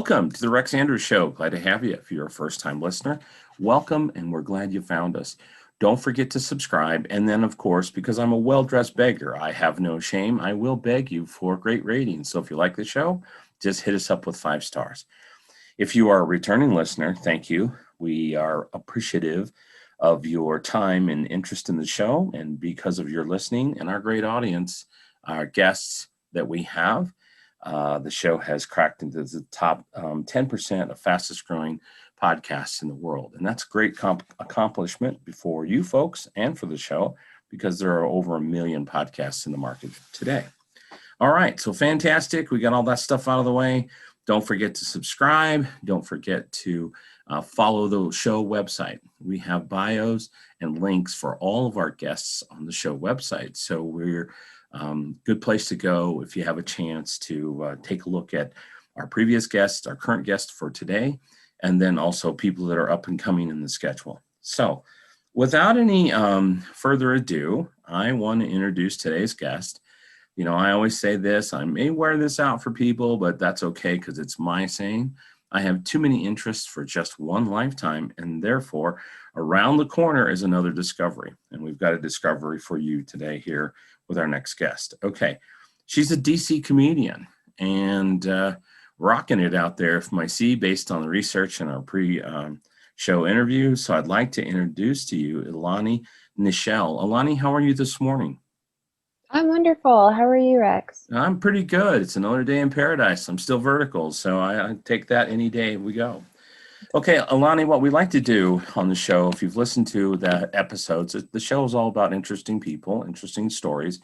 Welcome to the Rex Andrews Show. Glad to have you. If you're a first-time listener, welcome, and we're glad you found us. Don't forget to subscribe. And then, of course, because I'm a well-dressed beggar, I have no shame. I will beg you for great ratings. So if you like the show, just hit us up with 5 stars. If you are a returning listener, thank you. We are appreciative of your time and interest in the show. And because of your listening and our great audience, our guests that we have, the show has cracked into the top 10% of fastest growing podcasts in the world. And that's a great accomplishment for you folks and for the show, because there are over 1 million podcasts in the market today. All right, so fantastic. We got all that stuff out of the way. Don't forget to subscribe. Don't forget to follow the show website. We have bios and links for all of our guests on the show website. So we're good place to go if you have a chance to take a look at our previous guests, our current guests for today, and then also people that are up and coming in the schedule. So without any further ado, I want to introduce today's guest. You know, I always say this, I may wear this out for people, but that's okay because it's my saying. I have too many interests for just one lifetime, and therefore around the corner is another discovery. And we've got a discovery for you today here with our next guest. Okay, she's a DC comedian and rocking it out there, if I see, based on the research in our pre-show interview. So I'd like to introduce to you Elani Nichelle. Elani, how are you this morning? I'm wonderful. How are you, Rex? I'm pretty good. It's another day in paradise. I'm still vertical, so I take that any day we go. Okay, Elani, what we like to do on the show, if you've listened to the episodes, the show is all about interesting people, interesting stories.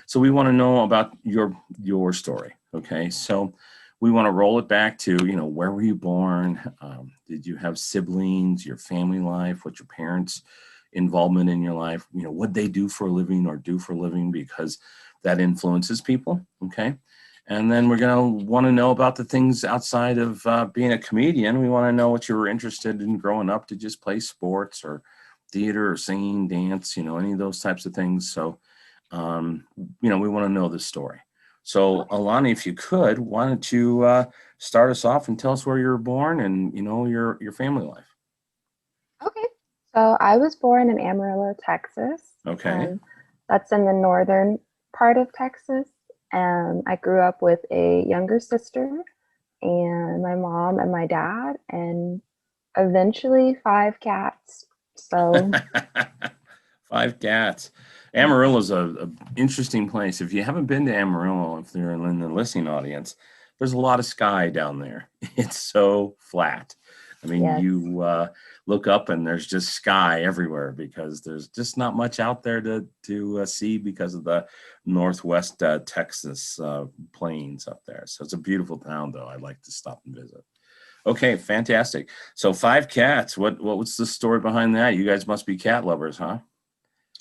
So we want to know about your story. Okay, so we want to roll it back to, you know, where were you born? Did you have siblings? Your family life? What your parents' involvement in your life? You know, what they do for a living or do for a living, because that influences people. Okay. And then we're going to want to know about the things outside of being a comedian. We want to know what you were interested in growing up. Did you just play sports or theater or singing, dance, you know, any of those types of things. So, you know, we want to know the story. So, Elani, if you could, why don't you start us off and tell us where you were born and, you know, your family life. Okay. So I was born in Amarillo, Texas. Okay. That's in the northern part of Texas. And I grew up with a younger sister and my mom and my dad and eventually 5 cats. So 5 cats. Amarillo's a interesting place. If you haven't been to Amarillo, if you're in the listening audience, there's a lot of sky down there. It's so flat. I mean, yes. you look up and there's just sky everywhere because there's just not much out there to see because of the northwest Texas plains up there. So it's a beautiful town, though. I'd like to stop and visit. Okay, fantastic. So 5 cats. What was the story behind that? You guys must be cat lovers, huh?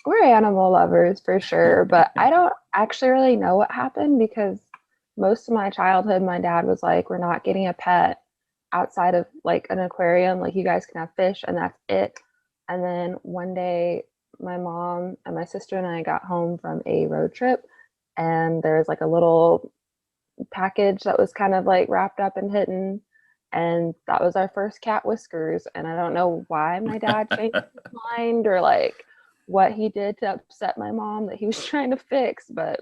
We're animal lovers for sure, but I don't actually really know what happened because most of my childhood, my dad was like, we're not getting a pet outside of like an aquarium. Like, you guys can have fish and that's it. And then one day, my mom and my sister and I got home from a road trip, and there's like a little package that was kind of like wrapped up and hidden. And that was our first cat, Whiskers. And I don't know why my dad changed his mind or like what he did to upset my mom that he was trying to fix, but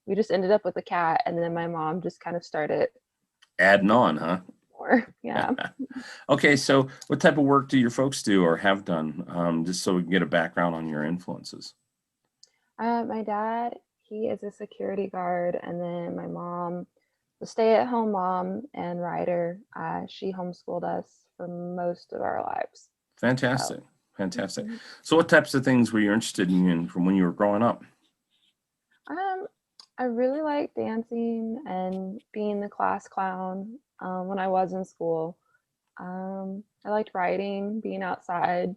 we just ended up with a cat. And then my mom just kind of started adding on, huh? more. Yeah. Okay, so what type of work do your folks do or have done, just so we can get a background on your influences? My dad, he is a security guard, and then my mom, the stay-at-home mom and writer. She homeschooled us for most of our lives. Fantastic. Fantastic. Mhm. So what types of things were you interested in from when you were growing up? I really liked dancing and being the class clown when I was in school. I liked writing, being outside,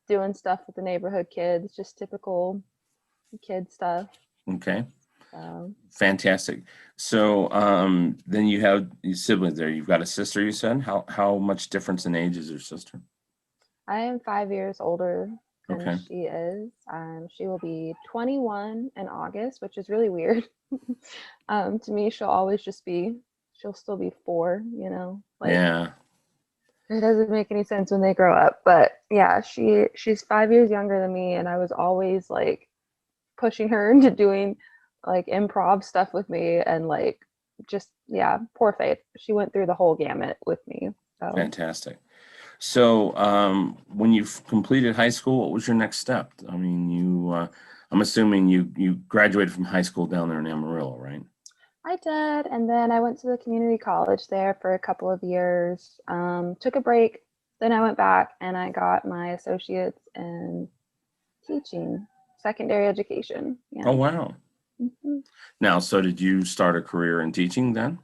doing stuff with the neighborhood kids, just typical kid stuff. Okay. So Fantastic. So then you have your siblings there. You've got a sister, you said. How much difference in age is your sister? I am 5 years older than Okay. she is. She will be 21 in August, which is really weird. To me, she'll she'll still be 4, you know, like Yeah. it doesn't make any sense when they grow up. But yeah, she's 5 years younger than me, and I was always like pushing her into doing like improv stuff with me, and like just yeah, poor Faith. She went through the whole gamut with me. So Fantastic. So, when you've completed high school, what was your next step? I mean, I'm assuming you graduated from high school down there in Amarillo, right? I did, and then I went to the community college there for a couple of years. Took a break, then I went back and I got my associates in teaching, secondary education. Oh, Yeah. wow. hmm Now, so did you start a career in teaching then?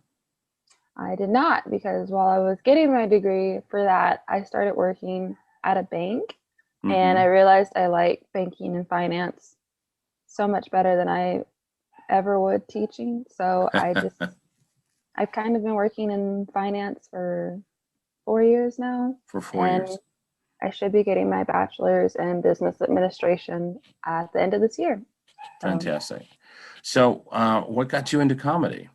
I did not, because while I was getting my degree for that, I started working at a bank, and I Mm-hmm. realized I like banking and finance so much better than I ever would teaching. So I've kind of been working in finance for 4 years now, For 4 years. and I should be getting my bachelor's in business administration at the end of this year. So Fantastic. So, what got you into comedy?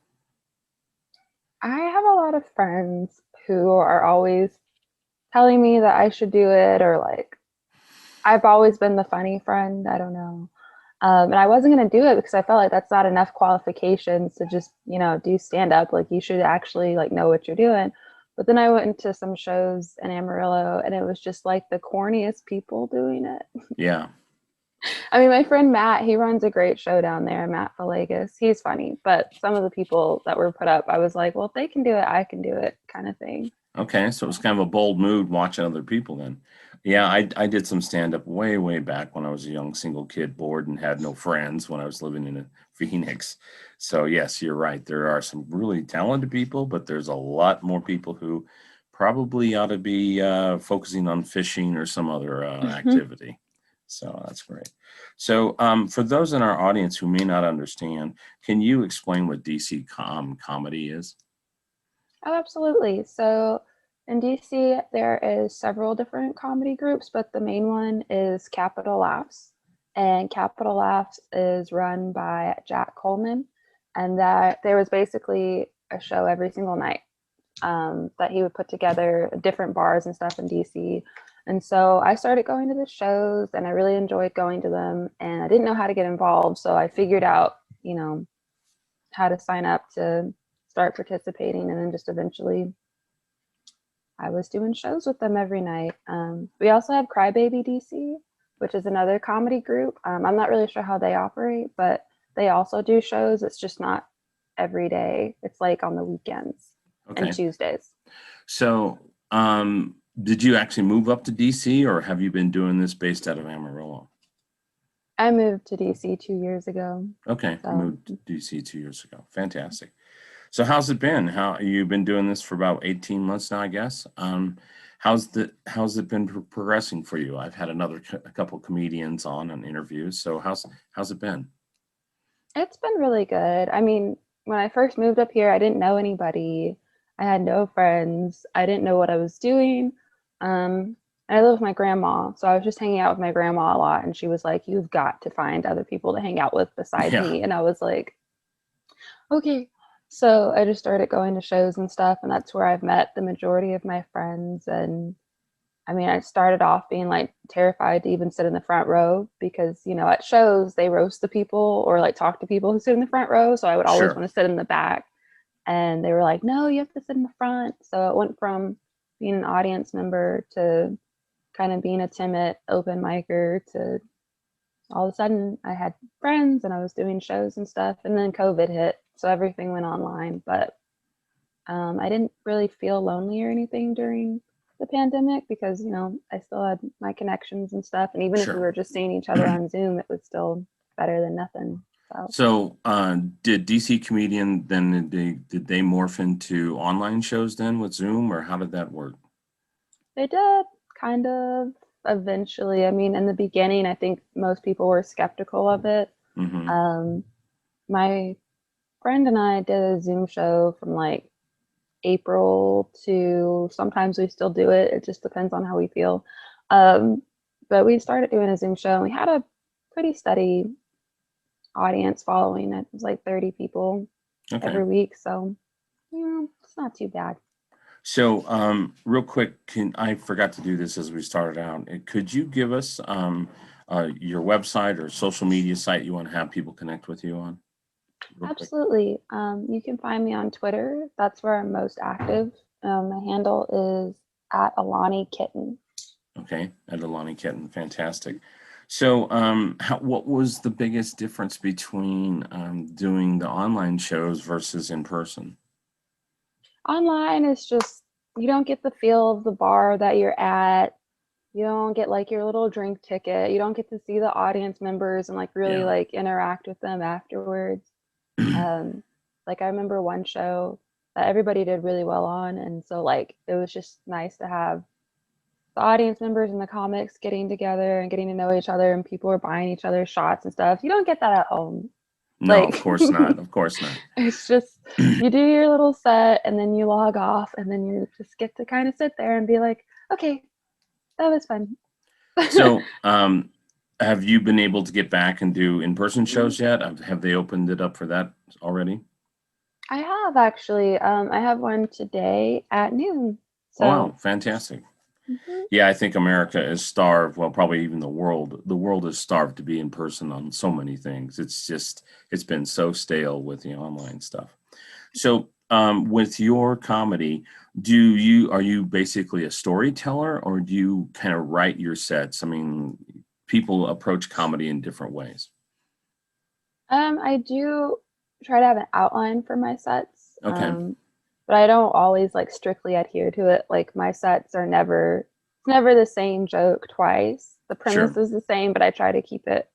I have a lot of friends who are always telling me that I should do it, or like I've always been the funny friend. I don't know. And I wasn't going to do it because I felt like that's not enough qualifications to just, do stand up. Like you should actually like know what you're doing. But then I went into some shows in Amarillo, and it was just like the corniest people doing it. Yeah. I mean, my friend Matt, he runs a great show down there, Matt Villegas. He's funny, but some of the people that were put up, I was like, well, if they can do it, I can do it, kind of thing. Okay, so it was kind of a bold move watching other people then. Yeah, I did some stand up way, way back when I was a young single kid, bored and had no friends when I was living in Phoenix. So yes, you're right. There are some really talented people, but there's a lot more people who probably ought to be focusing on fishing or some other activity. So that's great. So for those in our audience who may not understand, can you explain what DC comedy is? Oh, absolutely. So in DC, there is several different comedy groups, but the main one is Capital Laughs. And Capital Laughs is run by Jack Coleman. And that there was basically a show every single night that he would put together, different bars and stuff in DC. And so I started going to the shows, and I really enjoyed going to them. And I didn't know how to get involved. So I figured out, how to sign up to start participating, and then just eventually I was doing shows with them every night. We also have Crybaby DC, which is another comedy group. I'm not really sure how they operate, but they also do shows. It's just not every day. It's like on the weekends and Okay. Tuesdays. So, did you actually move up to DC, or have you been doing this based out of Amarillo? I moved to DC 2 years ago. Okay, you So moved to DC 2 years ago. Fantastic. So, how's it been? How you've been doing this for about 18 months now, I guess. How's it been progressing for you? I've had a couple comedians on interviews. So, how's it been? it's been really good. I mean, when I first moved up here, I didn't know anybody. I had no friends. I didn't know what I was doing. And I live with my grandma, so I was just hanging out with my grandma a lot, and she was like, "You've got to find other people to hang out with besides Yeah, me." And I was like, "Okay." So I just started going to shows and stuff, and that's where I've met the majority of my friends. And I mean, I started off being like terrified to even sit in the front row because, at shows they roast the people or like talk to people who sit in the front row. So I would always sure. want to sit in the back. And they were like, no, you have to sit in the front. So it went from being an audience member to kind of being a timid open micer to all of a sudden I had friends and I was doing shows and stuff. And then COVID hit. So everything went online. But I didn't really feel lonely or anything during the pandemic because, I still had my connections and stuff. And even if we Sure. were just seeing each other on Zoom, it was still better than nothing. So So, did DC Comedian then did they morph into online shows then with Zoom, or how did that work? they did kind of eventually. I mean, in the beginning, I think most people were skeptical of it. Hmm. Um, my friend and I did a Zoom show from like April to sometimes we still do it. It just depends on how we feel. Um, but we started doing a Zoom show, and we had a pretty steady audience following. It was like 30 people Okay. every week. So It's not too bad. So, real quick, I forgot to do this as we started out. Could you give us your website or social media site you want to have people connect with you on, real quick? Absolutely. You can find me on Twitter. That's where I'm most active. My handle is at Elani Kitten. Okay, at Elani Kitten, fantastic. So, what was the biggest difference between doing the online shows versus in person? Online is just, you don't get the feel of the bar that you're at. You don't get like your little drink ticket. You don't get to see the audience members and like really Yeah. like interact with them afterwards. Um, like I remember one show that everybody did really well on, and so like it was just nice to have the audience members and the comics getting together and getting to know each other, and people were buying each other shots and stuff. You don't get that at home. No, of Like course not. Of course not. it's just you do your little set and then you log off and then you just get to kind of sit there and be like, okay, that was fun. So, have you been able to get back and do in-person shows yet? Have they opened it up for that already? I have actually. I have one today at noon. Oh, wow, So, fantastic. mhm. Yeah, I think America is starved. Well, probably even the world. The world is starved to be in person on so many things. It's been so stale with the online stuff. So, with your comedy, are you basically a storyteller or do you kind of write your sets? I mean, people approach comedy in different ways. I do try to have an outline for my sets, Okay, but I don't always like strictly adhere to it. Like my sets are never, it's never the same joke twice. The premise sure. is the same, but I try to keep it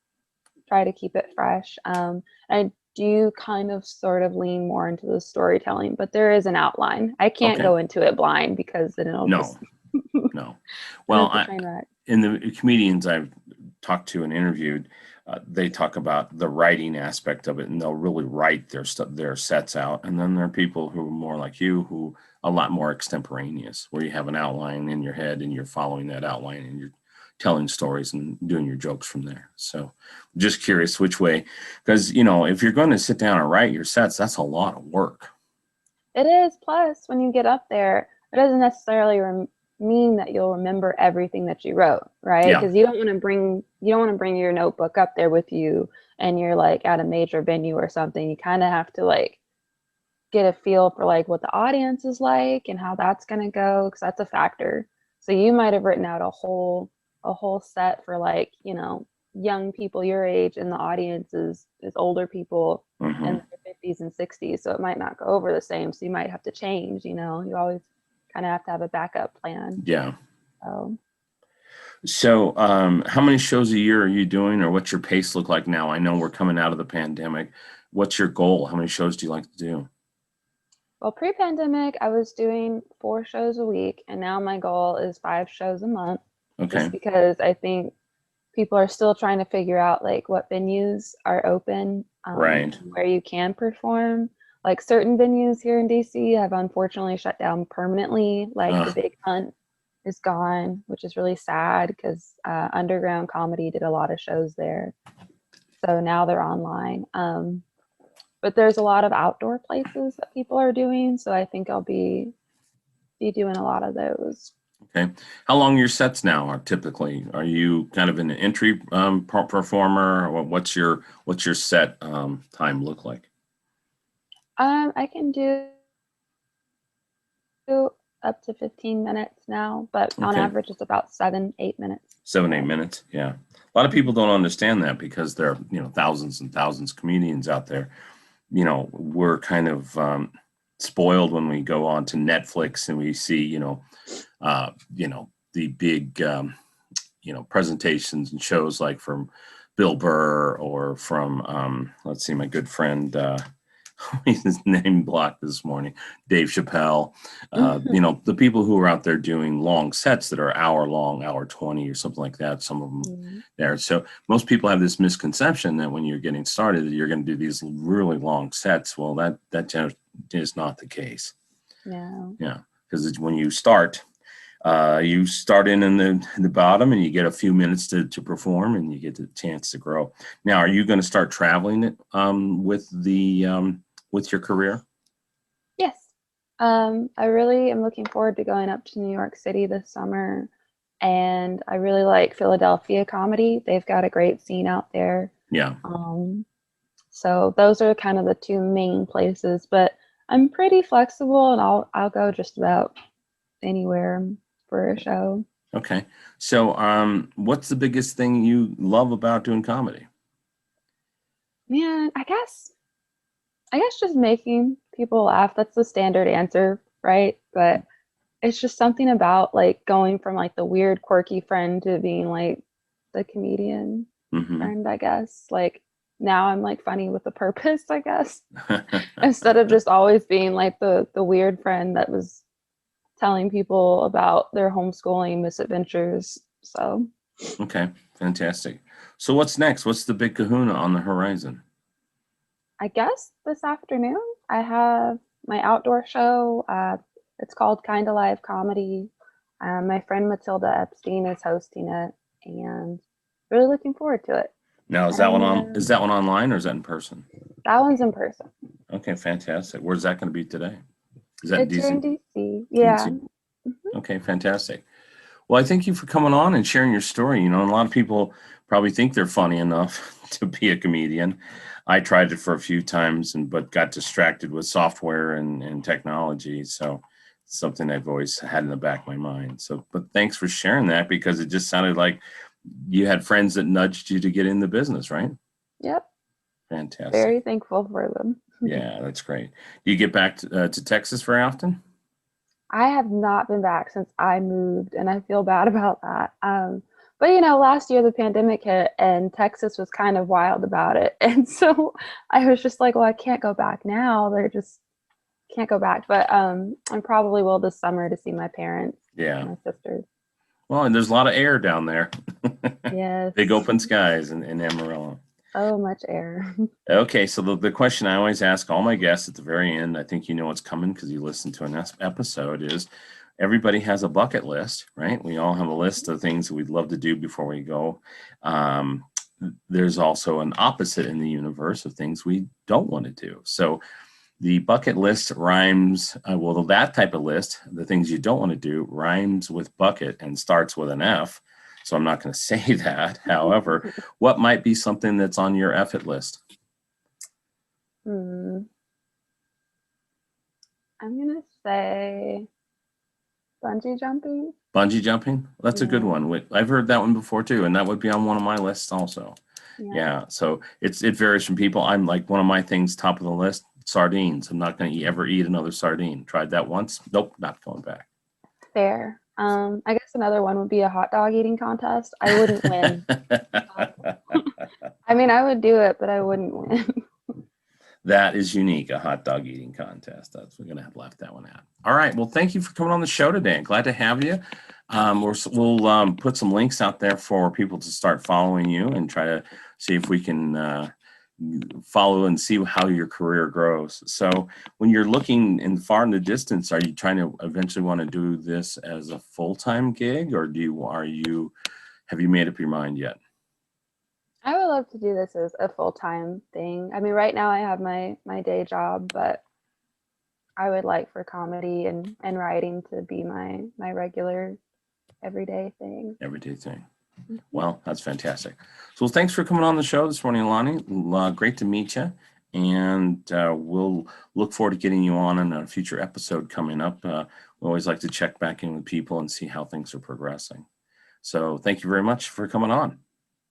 fresh. I do kind of sort of lean more into the storytelling, but there is an outline. I can't Okay. go into it blind because then it'll No, just, no. then Well, it's a train wreck. in the comedians I've talked to and interviewed, they talk about the writing aspect of it, and they'll really write their sets out. And then there are people who are more like you, who a lot more extemporaneous, where you have an outline in your head and you're following that outline and you're telling stories and doing your jokes from there. So, just curious which way, because if you're going to sit down and write your sets, that's a lot of work. It is. Plus, when you get up there, it doesn't necessarily mean that you'll remember everything that you wrote, right? Yeah. Because you don't want to bring your notebook up there with you, and you're like at a major venue or something. You kind of have to like get a feel for like what the audience is like and how that's gonna go, because that's a factor. So you might have written out a whole set for like young people your age, and the audience is older people in Hmm. their 50s and 60s, so it might not go over the same, so you might have to change. You always kind of have to have a backup plan. Yeah. So So, how many shows a year are you doing, or what's your pace look like now? I know we're coming out of the pandemic. What's your goal? How many shows do you like to do? well, pre-pandemic I was doing 4 shows a week, and now my goal is 5 shows a month, Okay, just because I think people are still trying to figure out like what venues are open, right. and where you can perform. Like certain venues here in DC have unfortunately shut down permanently. Like the Uh, Big Hunt is gone, which is really sad because underground comedy did a lot of shows there. So now they're online. But there's a lot of outdoor places that people are doing. So I think I'll be doing a lot of those. okay. How long your sets now are typically? Are you kind of an entry performer, or what's your set time look like? I can do up to 15 minutes now, but on Okay, average it's about 7, 8 minutes. 7, 8 minutes. Yeah, a lot of people Mhm. don't understand that because there are thousands and thousands of comedians out there. We're kind of spoiled when we go on to Netflix and we see, the big, presentations and shows like from Bill Burr or from, let's see, my good friend, his name blocked this morning, Dave Chappelle. The people who are out there doing long sets that are hour long, hour 20 or something like that, some of them Mhm. there. So most people have this misconception that when you're getting started, that you're going to do these really long sets. Well, that is not the case. No. Yeah, because when you start in the bottom and you get a few minutes to perform and you get the chance to grow. Now, are you going to start traveling with your career? Yes. I really am looking forward to going up to New York City this summer, and I really like Philadelphia comedy. They've got a great scene out there. Yeah. Um, so those are kind of the two main places, but I'm pretty flexible and I'll go just about anywhere for a show. Okay. So, what's the biggest thing you love about doing comedy? Man, I guess just making people laugh. That's the standard answer, right? But it's just something about like going from like the weird, quirky friend to being like the comedian Hmm. friend, I guess. Like now I'm like funny with a purpose, I guess. Instead of just always being like the weird friend that was telling people about their homeschooling misadventures. So Okay, fantastic. So, what's next? What's the big kahuna on the horizon? I guess this afternoon I have my outdoor show. It's called Kinda Live Comedy. My friend Matilda Epstein is hosting it, and really looking forward to it. Now, I don't is know. that one online or is that in person? That one's in person. Okay, fantastic. Where's that going to be today? Is that in It's here in DC? DC. Yeah. Okay, fantastic. Well, I thank you for coming on and sharing your story. You know, and a lot of people probably think they're funny enough to be a comedian. I tried it for a few times but got distracted with software and technology. So it's something I've always had in the back of my mind. So, but thanks for sharing that because it just sounded like you had friends that nudged you to get in the business, right? Yep. Fantastic. Very thankful for them. Yeah, that's great. Do you get back to Texas very often? I have not been back since I moved, and I feel bad about that. But you know, last year the pandemic hit, and Texas was kind of wild about it, and so I was just like, well, I can't go back now. They're just can't go back. But I probably will this summer to see my parents Yeah. and my sisters. Well, and there's a lot of air down there. Big Yes, open skies in Amarillo. so much air. Okay, so the question I always ask all my guests at the very end, I think you know what's coming because you listened to an episode, is everybody has a bucket list, right? We all have a list of things that we'd love to do before we go. Um, there's also an opposite in the universe of things we don't want to do. So the bucket list rhymes, well, that type of list, the things you don't want to do, rhymes with bucket and starts with an F. So I'm not going to say that. However, what might be something that's on your F it list? Hmm. I'm gonna say bungee jumping. Bungee jumping? That's a good Yeah, one. I've heard that one before too, and that would be on one of my lists also. yeah. Yeah, so it varies from people. I'm like one of my things top of the list, sardines. I'm not going to ever eat another sardine. Tried that once. Nope, not going back. Fair. I guess another one would be a hot dog eating contest. I wouldn't win. I mean, I would do it, but I wouldn't win. That is unique, a hot dog eating contest. We're going to have left that one out. All right. Well, thank you for coming on the show today. Glad to have you. We'll put some links out there for people to start following you and try to see if we can follow and see how your career grows. So when you're looking far in the distance, are you trying to eventually want to do this as a full-time gig, or have you made up your mind yet? I would love to do this as a full-time thing. I mean, right now I have my day job, but I would like for comedy and writing to be my regular everyday thing. Everyday thing. Mhm. Well, that's fantastic. So thanks for coming on the show this morning, Elani. Great to meet you. And we'll look forward to getting you on in a future episode coming up. We always like to check back in with people and see how things are progressing. So thank you very much for coming on.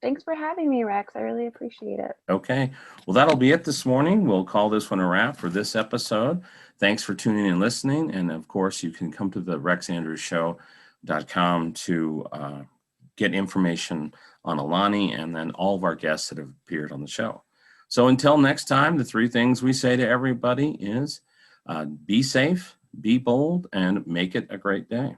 Thanks for having me, Rex. I really appreciate it. Okay. Well, that'll be it this morning. We'll call this one a wrap for this episode. Thanks for tuning in and listening. And of course, you can come to the rexandrewsshow.com to get information on Elani and then all of our guests that have appeared on the show. So until next time, the three things we say to everybody is be safe, be bold, and make it a great day.